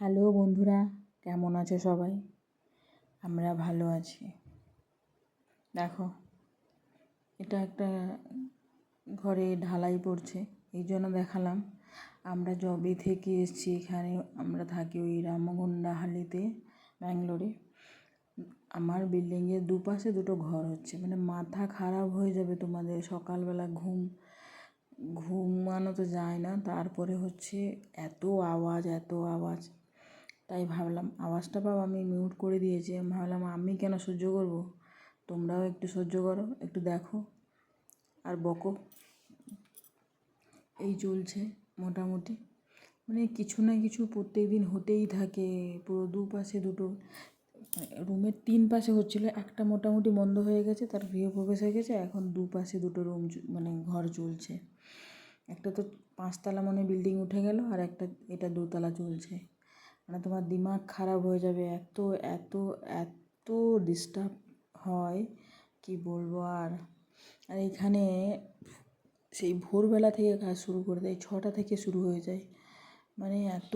Hello বন্ধুরা, কেমন আছো সবাই? আমরা ভালো আছি। দেখো, এটা একটা ঘরে ঢালাই পড়ছে, এই জন্য দেখালাম। আমরা যবে থেকে এসেছি এখানে, আমরা থাকি ওই রামগন্ডাহালিতে, ব্যাঙ্গালোরে। আমার বিল্ডিংয়ের দুপাশে দুটো ঘর হচ্ছে, মানে মাথা খারাপ হয়ে যাবে তোমাদের। সকালবেলা ঘুমানো তো যায় না, তারপরে হচ্ছে এত আওয়াজ। তাই ভাবলাম আওয়াজটা আমি মিউট করে দিয়েছি। আমি ভাবলাম আমি কেন সহ্য করব, তোমরাও একটু সহ্য করো, একটু দেখো আর বকো। এই চলছে মোটামুটি, মানে কিছু না কিছু প্রত্যেক দিন হতেই থাকে। পুরো দুপাশে দুটো রুমের 3 পাশে হচ্ছিলো, একটা মোটামুটি বন্ধ হয়ে গেছে, তার গৃহপ্রবেশ হয়ে গেছে। এখন দুপাশে দুটো রুম মানে ঘর চলছে। একটা তো 5 তলা মানে বিল্ডিং উঠে গেল, আর একটা এটা 2 তলা চলছে। মানে তোমার দিমাগ খারাপ হয়ে যাবে, এত এত এত ডিস্টার্ব হয় কি বলবো। আর এখানে সেই ভোরবেলা থেকে কাজ শুরু করে দেয়, 6টা থেকে শুরু হয়ে যায়। মানে এত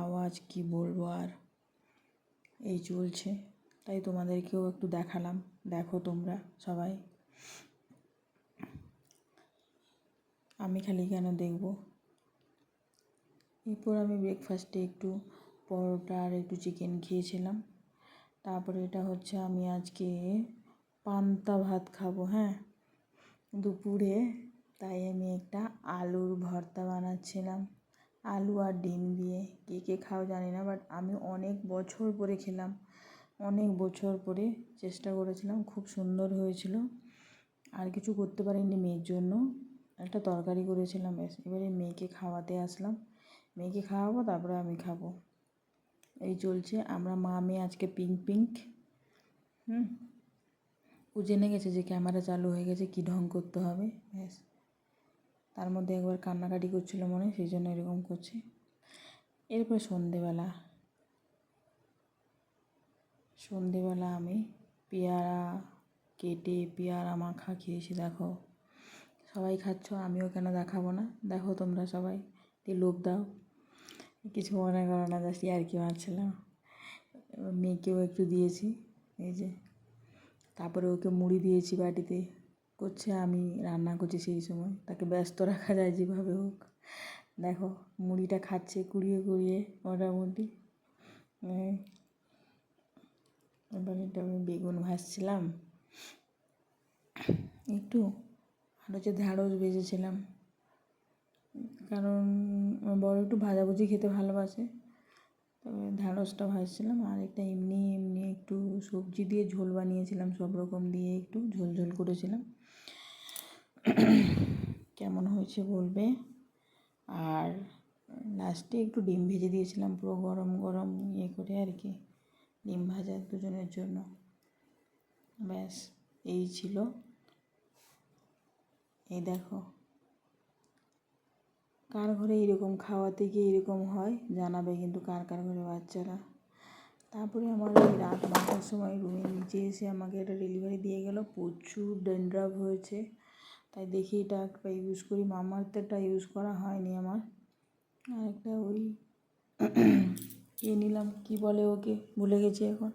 আওয়াজ কি বলবো। আর এই চলছে, তাই তোমাদেরকেও একটু দেখালাম, দেখো তোমরা সবাই। আমি খালি কেন দেখবো। এরপর আমি ব্রেকফাস্টে একটু পরোটা আর একটু চিকেন খেয়েছিলাম। তারপরে এটা হচ্ছে আমি আজকে পান্তা ভাত খাবো, হ্যাঁ, দুপুরে। তাই আমি একটা আলুর ভর্তা বানাচ্ছিলাম, আলু আর ডিম দিয়ে। কে খাও জানি না, বাট আমি অনেক বছর পরে খেলাম, অনেক বছর পরে চেষ্টা করেছিলাম, খুব সুন্দর হয়েছিল। আর কিছু করতে পারিনি মেয়ের জন্য, একটা তরকারি করেছিলাম ব্যাস। এবারে মেয়েকে খাওয়াতে আসলাম, মেয়েকে খাওয়াবো, তারপরে আমি খাবো। এই চলছে, আমরা মা মেয়ে আজকে পিঙ্ক। ও জেনে গেছে যে ক্যামেরা চালু হয়ে গেছে, কী ঢং করতে হবে, ব্যাস। তার মধ্যে একবার কান্নাকাটি করছিল মনে, সেই জন্য এরকম করছে। এরপর সন্ধেবেলা আমি পেয়ারা কেটে পেয়ারা মাখা খেয়েছি। দেখো সবাই খাচ্ছ, আমিও কেন দেখাবো না। দেখো তোমরা সবাই, লোভ দাও, কিছু মনে করো না, জাস্ট আর কি মারছিলাম। মেয়েকেও একটু দিয়েছি, এই যে। তারপরে ওকে মুড়ি দিয়েছি বাটিতে, করছে আমি রান্না করছি, সেই সময় তাকে ব্যস্ত রাখা যায় যেভাবে হোক। দেখো মুড়িটা খাচ্ছে কুড়িয়ে মোটামুটি। এবার এটা আমি বেগুন ভাজছিলাম একটু, আর হচ্ছে ঢ্যাঁড়স ভেজেছিলাম, কারণ বড় একটু ভাজাভুজি খেতে ভালোবাসে। তবে ঢ্যাঁড়সটা ভাজছিলাম, আর একটা এমনি একটু সবজি দিয়ে ঝোল বানিয়েছিলাম, সব রকম দিয়ে একটু ঝোল করেছিলাম। কেমন হয়েছে বলবে। আর লাস্টে একটু ডিম ভেজে দিয়েছিলাম, পুরো গরম করে আর কি, ডিম ভাজা দুজনের জন্য। ব্যাস এই ছিল। এই দেখো, কার ঘরে এরকম খাওয়াতে গিয়ে এরকম হয় জানাবে কিন্তু, কার ঘরে বাচ্চারা। তারপরে আমার ওই রাত 9টার সময় রুমের নিচে এসে আমাকে একটা ডেলিভারি দিয়ে গেল, প্রচুর ড্যান্ড্রাফ হয়েছে। তাই দেখি এটা একটা ইউজ করি, মামাআর্থেরটা ইউজ করা হয়নি আমার। আর একটা ওই নিলাম, কি বলে ওকে, ভুলে গেছি এখন।